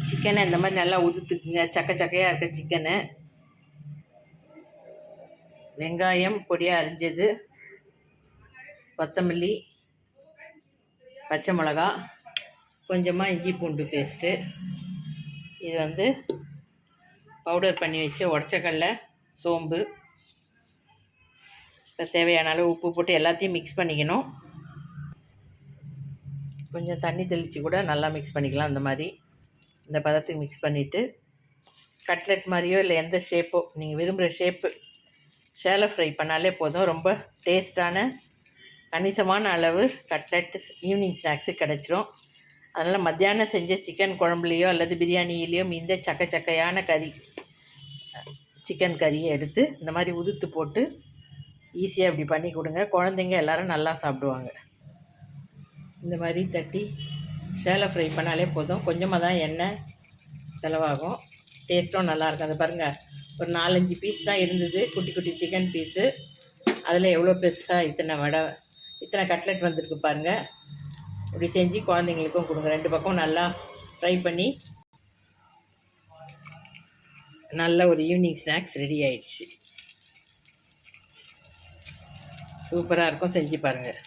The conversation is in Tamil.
சிக்கனை இந்த மாதிரி நல்லா உதுத்துக்குங்க. சக்கையாக இருக்க சிக்கனை, வெங்காயம் பொடியாக அரிஞ்சது, கொத்தமல்லி, பச்சை மிளகா, கொஞ்சமாக இஞ்சி பூண்டு பேஸ்ட்டு, இது பவுடர் பண்ணி வச்சு உடச்சக்கடலை, சோம்பு, தேவையான அளவு உப்பு போட்டு எல்லாத்தையும் மிக்ஸ் பண்ணிக்கணும். கொஞ்சம் தண்ணி தெளித்து கூட நல்லா மிக்ஸ் பண்ணிக்கலாம். அந்த மாதிரி இந்த பதத்துக்கு மிக்ஸ் பண்ணிவிட்டு கட்லெட் மாதிரியோ இல்லை எந்த ஷேப்போ நீங்கள் விரும்புகிற ஷேப்பு ஷேலோ ஃப்ரை பண்ணாலே போதும். ரொம்ப டேஸ்டான கணிசமான அளவு கட்லெட் ஈவினிங் ஸ்நாக்ஸு கிடச்சிரும். அதனால் மத்தியானம் செஞ்ச சிக்கன் குழம்புலையோ அல்லது பிரியாணியிலையோ இந்த சக்கையான சிக்கன் கறியை எடுத்து இந்த மாதிரி உதுத்து போட்டு ஈஸியாக இப்படி பண்ணி கொடுங்க. குழந்தைங்க எல்லோரும் நல்லா சாப்பிடுவாங்க. இந்த மாதிரி தட்டி ஷேலோ ஃப்ரை பண்ணாலே போதும். கொஞ்சமாக தான் எண்ணெய் செலவாகும், டேஸ்ட்டும் நல்லாயிருக்கும். அது பாருங்கள், ஒரு 4-5 பீஸ் தான் இருந்தது, குட்டி குட்டி சிக்கன் பீஸு. அதில் எவ்வளோ பெருசாக இத்தனை கட்லெட் வந்திருக்கு பாருங்கள். இப்படி செஞ்சு குழந்தைங்களுக்கும் கொடுங்க. 2 பக்கம் நல்லா ஃப்ரை பண்ணி நல்ல ஒரு ஈவினிங் ஸ்நாக்ஸ் ரெடி ஆயிடுச்சு. சூப்பராக இருக்கும், செஞ்சு பாருங்கள்.